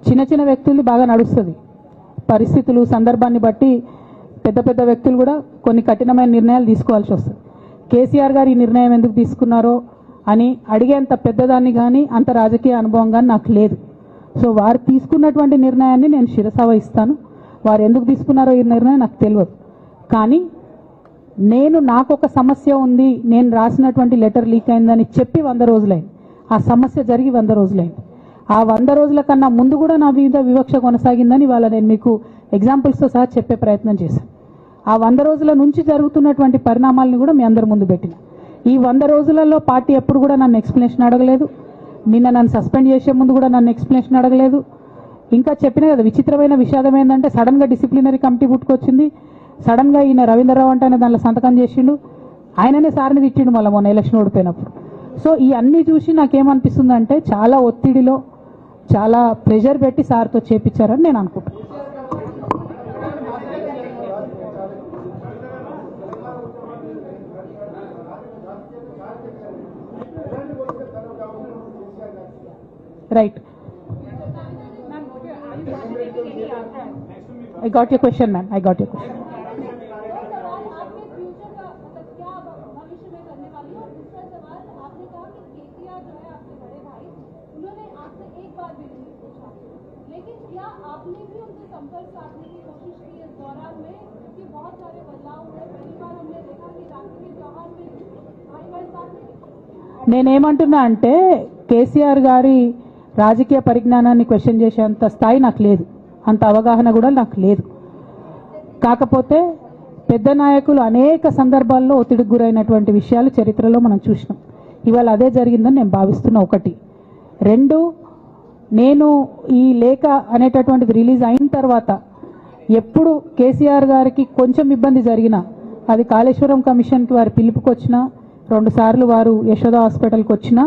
చిన్న చిన్న వ్యక్తులు బాగా నడుస్తుంది. పరిస్థితులు సందర్భాన్ని బట్టి పెద్ద పెద్ద వ్యక్తులు కూడా కొన్ని కఠినమైన నిర్ణయాలు తీసుకోవాల్సి వస్తుంది. కేసీఆర్ గారు ఈ నిర్ణయం ఎందుకు తీసుకున్నారో అని అడిగేంత పెద్దదాన్ని కానీ అంత రాజకీయ అనుభవం కానీ నాకు లేదు. సో వారు తీసుకున్నటువంటి నిర్ణయాన్ని నేను శిరస వహిస్తాను. వారు ఎందుకు తీసుకున్నారో ఈ నిర్ణయం నాకు తెలియదు. కానీ నాకు ఒక సమస్య ఉంది, నేను రాసినటువంటి లెటర్ లీక్ అయిందని చెప్పి 100 రోజులైంది. ఆ సమస్య జరిగి 100 రోజులైంది. ఆ 100 రోజుల కన్నా ముందు కూడా నా మీద వివక్ష కొనసాగిందని ఇవాళ నేను మీకు ఎగ్జాంపుల్స్తో సహా చెప్పే ప్రయత్నం చేశాను. ఆ 100 రోజుల నుంచి జరుగుతున్నటువంటి పరిణామాలను కూడా మీ అందరి ముందు పెట్టిన. ఈ 100 రోజులలో పార్టీ ఎప్పుడు కూడా నన్ను ఎక్స్ప్లెనేషన్ అడగలేదు. నిన్న నన్ను సస్పెండ్ చేసే ముందు కూడా నన్ను ఎక్స్ప్లెనేషన్ అడగలేదు. ఇంకా చెప్పిన కదా, విచిత్రమైన విషాదం ఏంటంటే సడన్గా డిసిప్లినరీ కమిటీ పుట్టుకొచ్చింది. సడన్గా ఈయన రవీంద్రరావు అంటే దానిలో సంతకం చేసిండు. ఆయననే సార్ని తిట్టిండు మళ్ళీ మొన్న ఎలక్షన్ ఓడిపోయినప్పుడు. సో ఈ అన్నీ చూసి నాకేమనిపిస్తుందంటే చాలా ఒత్తిడిలో చాలా ప్రెషర్ పెట్టి సార్తో చేపించారని నేను అనుకుంటున్నాను. Right. I got your question, ma'am. I got your question. लेकिन क्या आपने भी उनसे संपर्क साधने की कोशिश की इस दौरान में, क्योंकि बहुत सारे बदलाव हुए. पहली बार हमने देखा कि राष्ट्रीय त्योहार में भाई बहन साथ నేనేమంటున్నా అంటే కేసీఆర్ గారి రాజకీయ పరిజ్ఞానాన్ని క్వశ్చన్ చేసేంత స్థాయి నాకు లేదు, అంత అవగాహన కూడా నాకు లేదు. కాకపోతే పెద్ద నాయకులు అనేక సందర్భాల్లో ఒత్తిడికి గురైనటువంటి విషయాలు చరిత్రలో మనం చూసినాం. ఇవాళ అదే జరిగిందని నేను భావిస్తున్నా. 1. 2, నేను ఈ లేఖ అనేటటువంటిది రిలీజ్ అయిన తర్వాత ఎప్పుడు కేసీఆర్ గారికి కొంచెం ఇబ్బంది జరిగినా, అది కాళేశ్వరం కమిషన్కి వారు పిలుపుకొచ్చినా, 2 సార్లు వారు యశోద హాస్పిటల్కి వచ్చినా,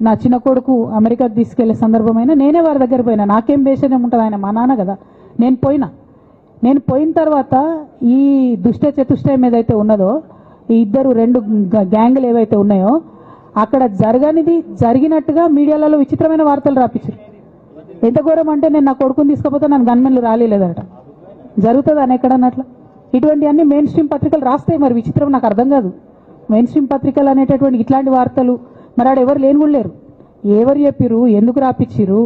నా చిన్న కొడుకు అమెరికాకి తీసుకెళ్లే సందర్భమైనా నేనే వారి దగ్గర పోయినా. నాకేం బేషణం ఉంటుంది, ఆయన మా నాన్న కదా. నేను పోయిన తర్వాత ఈ దుష్ట చతుష్టయం ఏదైతే ఉన్నదో, ఈ 2 గ్యాంగులు ఏవైతే ఉన్నాయో అక్కడ జరగనిది జరిగినట్టుగా మీడియాలలో విచిత్రమైన వార్తలు రాపించారు. ఎంత ఘోరం అంటే, నేను నా కొడుకుని తీసుకపోతే నన్ను గన్మెన్లు రాలేదట. జరుగుతుంది అని ఎక్కడన్నట్ల. ఇటువంటివన్నీ మెయిన్ స్ట్రీమ్ పత్రికలు రాస్తాయి. మరి విచిత్రం నాకు అర్థం కాదు. మెయిన్ స్ట్రీమ్ పత్రికలు అనేటటువంటి ఇట్లాంటి వార్తలు మరి ఆడ ఎవరు లేని కూడా లేరు. ఎవరు చెప్పిరు, ఎందుకు రాపిచ్చిరు?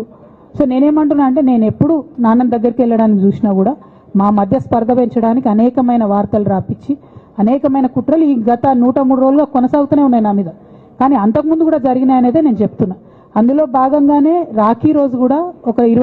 సో నేనేమంటున్నా అంటే, నేను ఎప్పుడు నాన్న దగ్గరికి వెళ్ళడానికి చూసినా కూడా మా మధ్య స్పర్ధ పెంచడానికి అనేకమైన వార్తలు రాపించి అనేకమైన కుట్రలు ఈ గత 103 రోజులుగా కొనసాగుతూనే ఉన్నాయి నా మీద. కానీ అంతకుముందు కూడా జరిగినాయనేదే నేను చెప్తున్నా. అందులో భాగంగానే రాఖీ రోజు కూడా ఒక 20